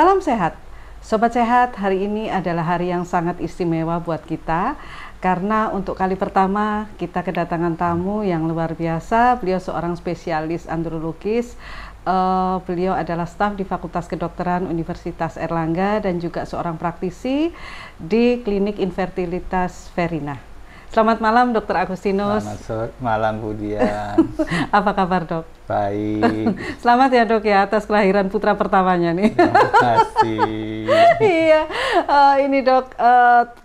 Salam sehat, Sobat Sehat. Hari ini adalah hari yang sangat istimewa buat kita karena untuk kali pertama kita kedatangan tamu yang luar biasa. Beliau seorang spesialis andrologis. Beliau adalah staf di Fakultas Kedokteran Universitas Airlangga dan juga seorang praktisi di Klinik Infertilitas Verina. Selamat malam, Dr. Agustinus. Selamat malam, Bu Dian. Apa kabar, Dok? Baik. Selamat ya, Dok, ya, atas kelahiran putra pertamanya nih. Terima kasih. Iya, ini Dok,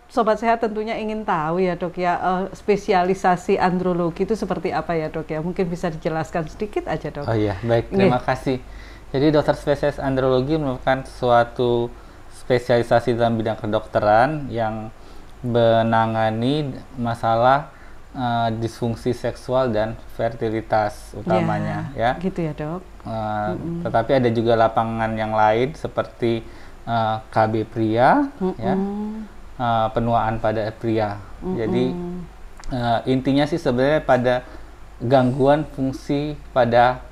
Sobat Sehat tentunya ingin tahu ya, Dok, ya, spesialisasi andrologi itu seperti apa ya, Dok, ya? Mungkin bisa dijelaskan sedikit aja, Dok. Oh iya, baik. Terima kasih. Jadi dokter spesialis andrologi merupakan suatu spesialisasi dalam bidang kedokteran yang menangani masalah disfungsi seksual dan fertilitas utamanya, ya. Gitu ya, Dok. Tetapi ada juga lapangan yang lain seperti KB pria, ya, penuaan pada pria. Jadi intinya sih sebenarnya pada gangguan fungsi pada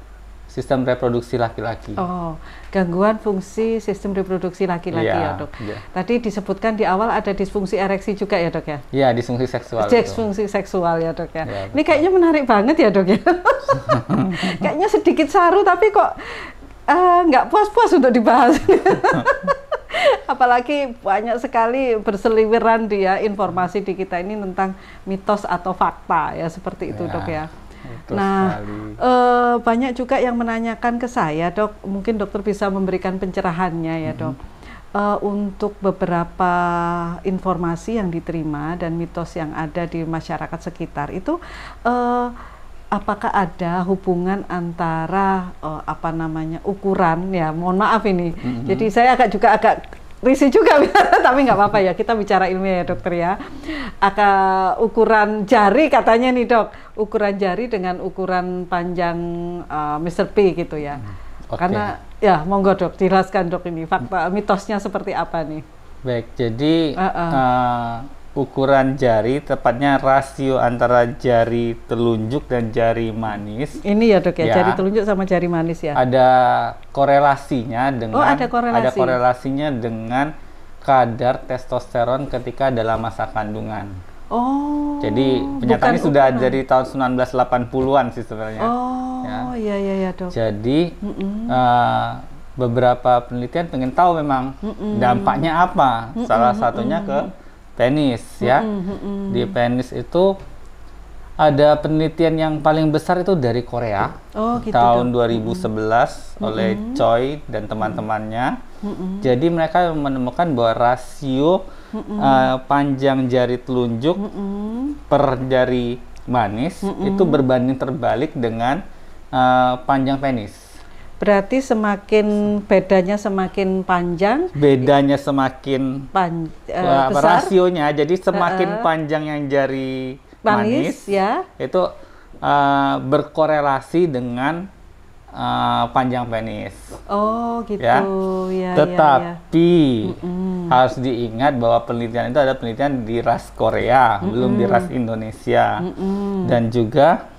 sistem reproduksi laki-laki. Oh, gangguan fungsi sistem reproduksi laki-laki ya, Dok. Ya. Tadi disebutkan di awal ada disfungsi ereksi juga ya, Dok, ya? Iya, disfungsi seksual. Disfungsi seksual ya, Dok, ya. Ya, ini kayaknya menarik banget ya, Dok, ya. Kayaknya sedikit saru tapi kok nggak puas-puas untuk dibahas. Apalagi banyak sekali berseliweran dia informasi di kita ini tentang mitos atau fakta ya, seperti itu, Dok, ya. Nah, banyak juga yang menanyakan ke saya, Dok, mungkin dokter bisa memberikan pencerahannya ya, Dok, untuk beberapa informasi yang diterima dan mitos yang ada di masyarakat sekitar itu, apakah ada hubungan antara ukuran, ya, mohon maaf ini, jadi saya agak risih juga, tapi nggak apa-apa ya, kita bicara ilmiah ya, Dokter, ya. Ukuran jari katanya nih, Dok, ukuran jari dengan ukuran panjang Mr. P gitu ya. Karena ya, monggo, Dok, jelaskan, Dok, ini fakta mitosnya seperti apa nih. Baik, jadi ukuran jari, tepatnya rasio antara jari telunjuk dan jari manis. Ini ya, Dok, ya, jari telunjuk sama jari manis ya. Ada korelasinya dengan ada korelasinya dengan kadar testosteron ketika dalam masa kandungan. Oh. Jadi penyataannya sudah dari tahun 1980-an sih sebenarnya. Oh, iya, Dok. Jadi beberapa penelitian pengen tahu memang dampaknya apa. Salah satunya ke penis, ya. Di penis itu ada penelitian yang paling besar itu dari Korea, tahun 2011 oleh Choi dan teman-temannya. Jadi mereka menemukan bahwa rasio panjang jari telunjuk per jari manis itu berbanding terbalik dengan panjang penis. Berarti bedanya semakin panjang, bedanya semakin besar, rasionya. Jadi semakin panjang yang jari manis ya, itu berkorelasi dengan panjang penis. Oh, gitu ya. Tetapi harus diingat bahwa penelitian itu ada penelitian di ras Korea, belum di ras Indonesia. Dan juga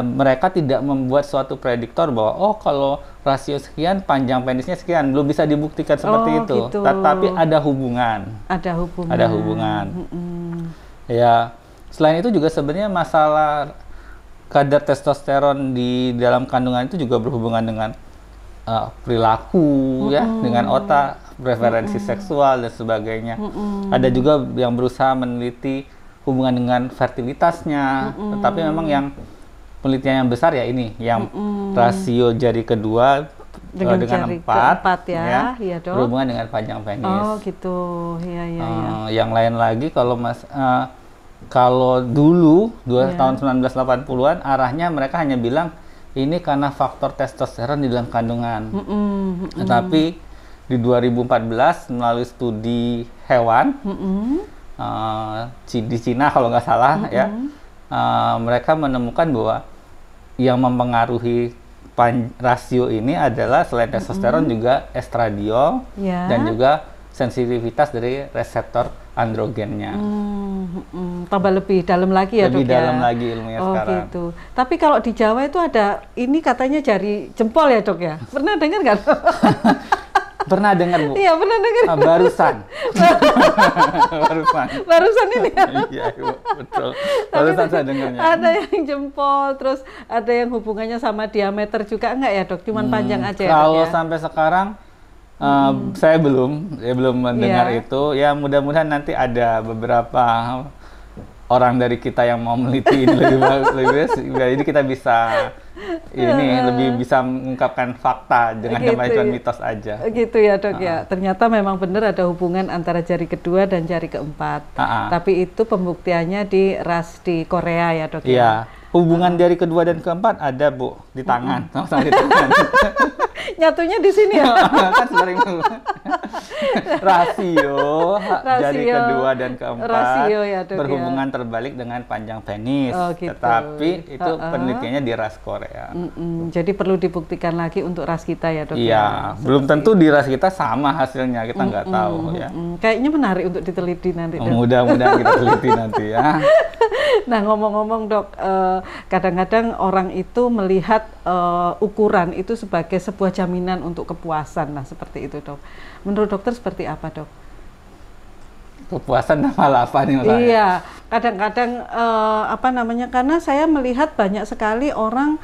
mereka tidak membuat suatu prediktor bahwa kalau rasio sekian panjang penisnya sekian, belum bisa dibuktikan seperti itu. Gitu. Tetapi ada hubungan. Ada hubungan. Ya, selain itu juga sebenarnya masalah kadar testosteron di dalam kandungan itu juga berhubungan dengan perilaku, ya, dengan otak, preferensi seksual dan sebagainya. Ada juga yang berusaha meneliti hubungan dengan fertilitasnya, tetapi memang yang penelitian yang besar ya ini, yang rasio jari kedua dengan jari 4 keempat ya, Dok, berhubungan dengan panjang penis. Oh, gitu. Ya. Yang lain lagi kalau dulu tahun 1980-an arahnya mereka hanya bilang ini karena faktor testosteron di dalam kandungan. Tetapi di 2014 melalui studi hewan di Cina kalau nggak salah ya, mereka menemukan bahwa yang mempengaruhi rasio ini adalah selain testosteron juga estradiol dan juga sensitivitas dari reseptor androgennya. Tambah lebih dalam lagi ya, Dok, lebih dalam lagi ilmunya sekarang. Gitu. Tapi kalau di Jawa itu ada ini katanya jari jempol ya, Dok, ya. Pernah dengar nggak? Pernah dengar, Bu? Iya, pernah dengar. Barusan. Barusan ini. Iya, Bu, betul. Barusan saya dengarnya. Ada yang jempol, terus ada yang hubungannya sama diameter juga enggak ya, Dok? Cuman panjang aja ya, Dok, kalau ya? sampai sekarang saya belum mendengar itu. Ya, mudah-mudahan nanti ada beberapa orang dari kita yang mau meliti ini lebih jadi kita bisa lebih bisa mengungkapkan fakta dengan cuma mitos aja. Gitu ya, Dok, ya. Ternyata memang benar ada hubungan antara jari kedua dan jari keempat. Tapi itu pembuktiannya di ras di Korea ya, Dok, ya. Iya. Hubungan jari kedua dan keempat ada, Bu, di tangan. Sama di tangan. Nyatunya di sini ya. Kan sering rasio jari kedua dan keempat ya, Dok, berhubungan terbalik dengan panjang penis. Gitu. Tetapi itu penelitiannya di ras Korea. Jadi perlu dibuktikan lagi untuk ras kita ya, Dok. Iya, belum tentu di ras kita sama hasilnya, kita nggak tahu ya. Kayaknya menarik untuk diteliti nanti, Dok. Mudah-mudahan kita teliti nanti ya. Nah, ngomong-ngomong, Dok, kadang-kadang orang itu melihat ukuran itu sebagai sebuah jaminan untuk kepuasan. Nah, seperti itu, Dok. Menurut dokter seperti apa, Dok? Kepuasan malah apa nih maksudnya? Iya, kadang-kadang karena saya melihat banyak sekali orang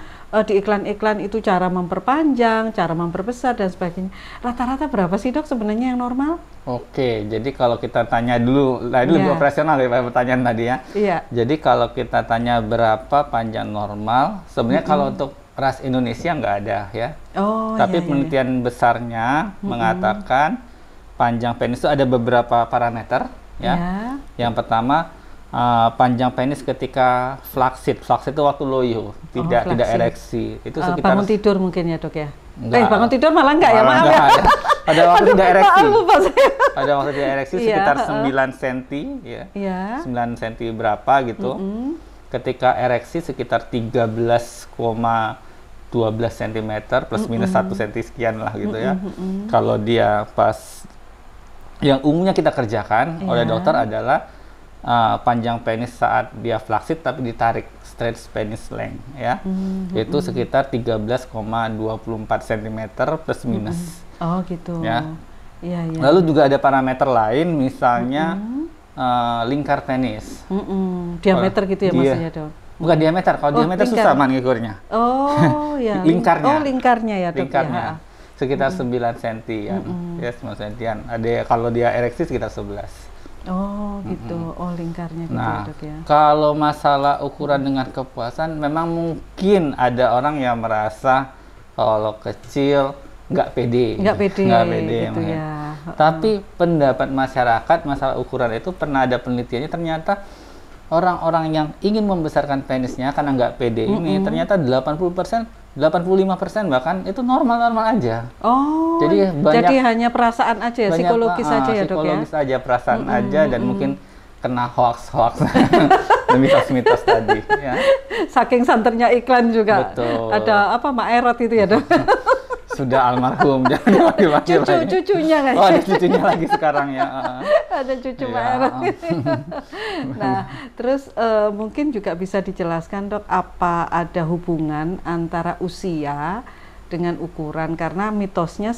di iklan-iklan itu cara memperpanjang, cara memperbesar dan sebagainya. Rata-rata berapa sih, Dok, sebenarnya yang normal? Oke, jadi kalau kita tanya dulu, lebih operasional ya pertanyaan tadi ya. Iya. Jadi kalau kita tanya berapa panjang normal, sebenarnya kalau untuk ras Indonesia nggak ada ya. Tapi penelitian besarnya mengatakan panjang penis itu ada beberapa parameter ya. Yang pertama panjang penis ketika flaksid. Flaksid itu waktu loyo, tidak ereksi. Itu sekitar bangun tidur mungkin ya, Dok, ya. Enggak. Bangun tidur malah enggak ya, maaf ya. Pada waktu tidak ereksi. Pada waktu tidak ereksi sekitar 9 cm ya. 9 cm berapa gitu. Ketika ereksi sekitar 13,12 cm plus minus 1 cm sekian lah gitu ya. Kalau dia pas yang umumnya kita kerjakan oleh dokter adalah panjang penis saat dia flaksid tapi ditarik stretch penis length ya. Itu sekitar 13,24 cm plus minus. Oh gitu. Ya. Lalu juga ada parameter lain misalnya lingkar penis. Diameter gitu ya maksudnya, Dok? Bukan diameter, kalau diameter susah ngukurnya. Ya. Lingkarnya. Lingkarnya ya, Dok. Lingkarnya. Sekitar 9 cm ya 9 cm. Ada kalau dia ereksi sekitar 11. Gitu. Lingkarnya gitu, nah, Dok, ya. Kalau masalah ukuran dengan kepuasan, memang mungkin ada orang yang merasa kalau kecil nggak pede gitu ya. Tapi pendapat masyarakat masalah ukuran itu pernah ada penelitiannya, ternyata orang-orang yang ingin membesarkan penisnya karena nggak pede ini ternyata 80%, 85% bahkan itu normal-normal aja. Jadi hanya perasaan aja, psikologis aja ya, Dok, ya? Psikologis aja, perasaan aja, dan mungkin kena hoax-hoax mitos-mitos tadi ya. Saking santernya iklan juga. Betul. Ada apa, Mak Erot itu ya, Dok? Sudah almarhum, jangan dipanggil lagi. Cucunya kan? Ada cucunya lagi sekarang ya. Ada cucu Mak Erot. Nah, terus mungkin juga bisa dijelaskan, Dok, apa ada hubungan antara usia dengan ukuran, karena mitosnya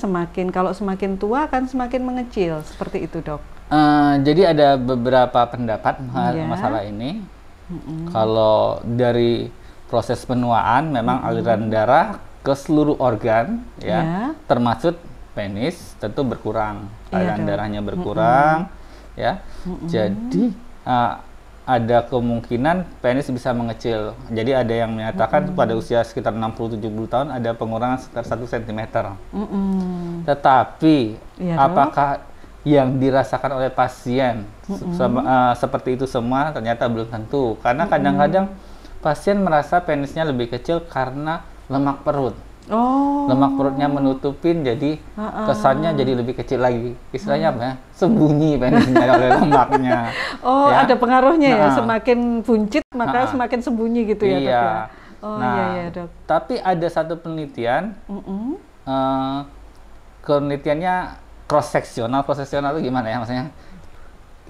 kalau semakin tua kan semakin mengecil, seperti itu, Dok. Jadi ada beberapa pendapat masalah ini. Kalau dari proses penuaan memang aliran darah ke seluruh organ ya, termasuk penis tentu berkurang, aliran darahnya berkurang ya. Jadi ada kemungkinan penis bisa mengecil. Jadi ada yang menyatakan pada usia sekitar 60-70 tahun ada pengurangan sekitar 1 cm. Tetapi apakah yang dirasakan oleh pasien seperti itu semua? Ternyata belum tentu. Karena kadang-kadang pasien merasa penisnya lebih kecil karena lemak perut. Lemak perutnya menutupin, jadi kesannya jadi lebih kecil lagi. Istilahnya apa ya? Sembunyi penisnya oleh lemaknya. Ya? Ada pengaruhnya ya, semakin buncit maka semakin sembunyi gitu ya, Dok, ya? Iya, Dok. Tapi ada satu penelitian, penelitiannya cross-seksional itu gimana ya maksudnya?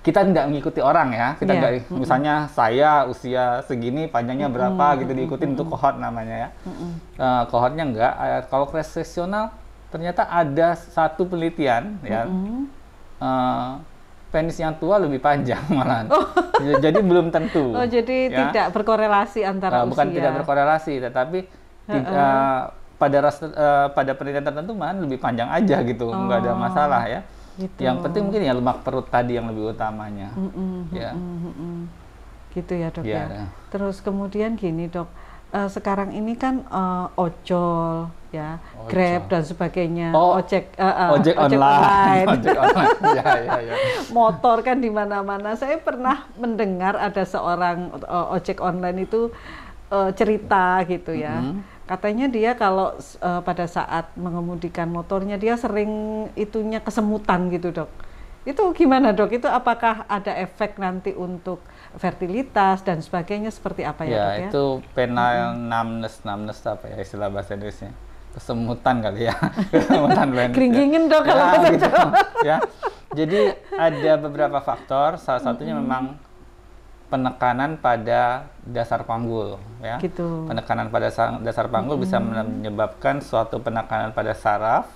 Kita tidak mengikuti orang ya, kita nggak, misalnya saya usia segini panjangnya berapa gitu diikutin, untuk kohort namanya ya. Kohortnya enggak. Kalau cross seksional ternyata ada satu penelitian ya, penis yang tua lebih panjang malahan. Jadi belum tentu. Oh, jadi ya, tidak berkorelasi antara usia. Bukan tidak berkorelasi, tetapi pada penelitian tertentu malahan lebih panjang aja gitu, nggak ada masalah ya. Gitu. Yang penting mungkin ya lemak perut tadi yang lebih utamanya. Ya. Gitu ya dok ya. Terus kemudian gini dok, sekarang ini kan ojol ya, Grab dan sebagainya, ojek online. Ojek online. Ya. Motor kan di mana-mana. Saya pernah mendengar ada seorang ojek online itu cerita gitu ya. Katanya dia kalau pada saat mengemudikan motornya dia sering itunya kesemutan gitu dok. Itu gimana dok? Itu apakah ada efek nanti untuk fertilitas dan sebagainya seperti apa ya dok ya? Itu penile numbness apa ya istilah bahasa Inggrisnya? Kesemutan kali ya. Kesemutan penis. Keringgingin dok kalau gitu. Ya. Jadi ada beberapa faktor, salah satunya memang penekanan pada dasar panggul ya. Gitu. Penekanan pada dasar panggul bisa menyebabkan suatu penekanan pada saraf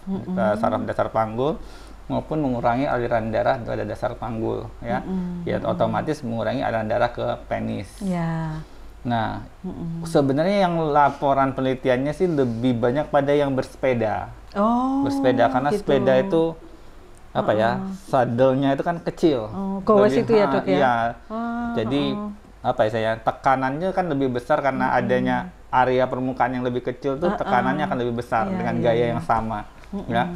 dasar panggul maupun mengurangi aliran darah pada dasar panggul ya. Ya otomatis mengurangi aliran darah ke penis. Ya. Nah, sebenarnya yang laporan penelitiannya sih lebih banyak pada yang bersepeda. Bersepeda karena gitu. Sepeda itu apa ya, sadelnya itu kan kecil. Gowes itu ya dok ya? Iya. Jadi apa ya, saya tekanannya kan lebih besar karena adanya area permukaan yang lebih kecil tuh tekanannya akan lebih besar dengan gaya yang sama. Ya.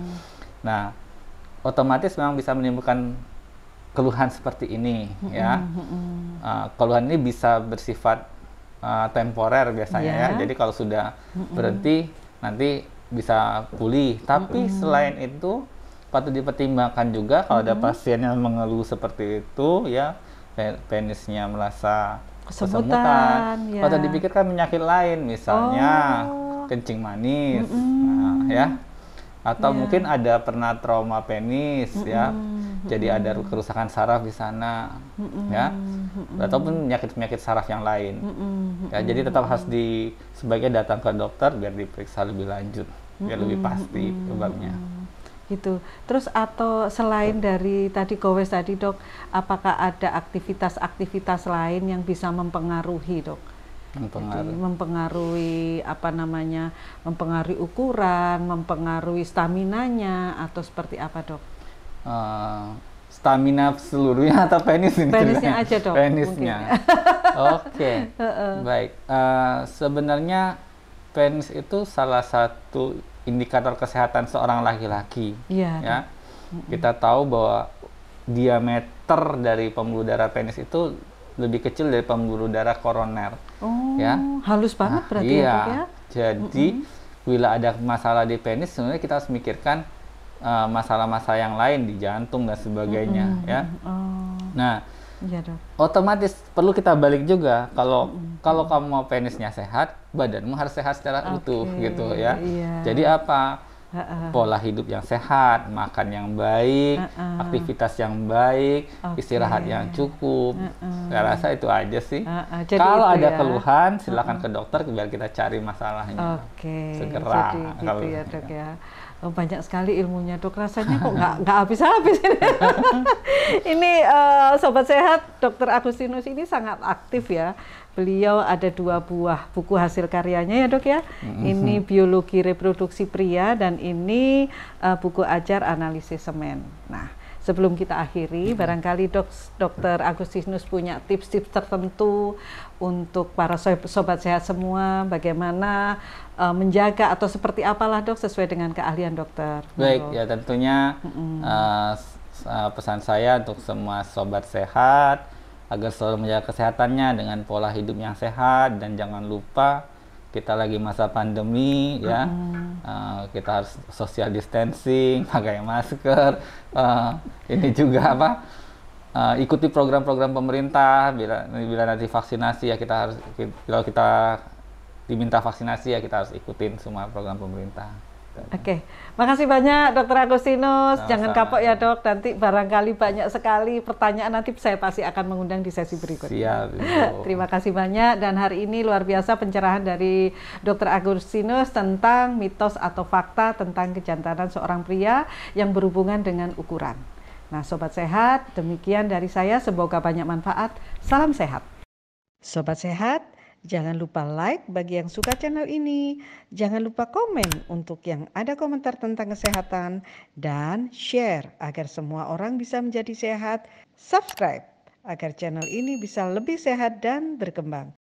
Nah, otomatis memang bisa menimbulkan keluhan seperti ini ya. Keluhan ini bisa bersifat temporer biasanya ya. Jadi kalau sudah berhenti nanti bisa pulih. Tapi selain itu patut dipertimbangkan juga kalau ada pasien yang mengeluh seperti itu ya, penisnya merasa kesemutan ya. Patut dipikirkan penyakit lain misalnya kencing manis ya, atau mungkin ada pernah trauma penis ya, jadi ada kerusakan saraf di sana ya, ataupun penyakit saraf yang lain ya. Jadi tetap harus sebaiknya datang ke dokter biar diperiksa lebih lanjut biar lebih pasti penyebabnya. Gitu. Terus atau selain dari tadi gowes tadi dok, apakah ada aktivitas lain yang bisa mempengaruhi dok? Mempengaruhi apa namanya? Mempengaruhi ukuran, mempengaruhi staminanya atau seperti apa dok? Stamina seluruhnya atau penis ini? Penisnya aja dok. Penisnya. Oke. Baik. Sebenarnya penis itu salah satu indikator kesehatan seorang laki-laki ya. Kita tahu bahwa diameter dari pembuluh darah penis itu lebih kecil dari pembuluh darah koroner. Ya. Halus banget berarti ya, dok ya. Jadi bila ada masalah di penis sebenarnya kita harus memikirkan masalah-masalah yang lain di jantung dan sebagainya ya. Nah, otomatis perlu kita balik juga kalau kamu mau penisnya sehat, badanmu harus sehat secara utuh gitu ya. Jadi apa? Pola hidup yang sehat, makan yang baik, aktivitas yang baik, istirahat yang cukup. Saya rasa itu aja sih. Kalau ada keluhan, silakan ke dokter biar kita cari masalahnya. Segera. Jadi gitu ya dok ya. Banyak sekali ilmunya dok, rasanya kok nggak habis-habis ini. Ini Sobat Sehat, Dr. Agustinus ini sangat aktif ya. Beliau ada 2 buah buku hasil karyanya ya dok ya. Ini Biologi Reproduksi Pria dan ini buku ajar analisis semen. Nah, sebelum kita akhiri, barangkali Dr. Agustinus punya tips-tips tertentu untuk para sobat sehat semua, bagaimana menjaga atau seperti apalah dok sesuai dengan keahlian dokter. Baik, ya tentunya pesan saya untuk semua sobat sehat agar selalu menjaga kesehatannya dengan pola hidup yang sehat, dan jangan lupa kita lagi masa pandemi ya, kita harus social distancing, pakai masker, ini juga ikuti program-program pemerintah. Bila nanti vaksinasi ya kita harus, kalau kita diminta vaksinasi ya kita harus ikutin semua program pemerintah. Oke, makasih banyak Dokter Agustinus. Sama-sama. Jangan kapok ya dok, nanti barangkali banyak sekali pertanyaan, nanti saya pasti akan mengundang di sesi berikutnya. Siap, Ibu. Terima kasih banyak, dan hari ini luar biasa pencerahan dari Dokter Agustinus tentang mitos atau fakta tentang kejantanan seorang pria yang berhubungan dengan ukuran. Nah Sobat Sehat, demikian dari saya, semoga banyak manfaat. Salam sehat. Sobat Sehat, jangan lupa like bagi yang suka channel ini. Jangan lupa komen untuk yang ada komentar tentang kesehatan. Dan share agar semua orang bisa menjadi sehat. Subscribe agar channel ini bisa lebih sehat dan berkembang.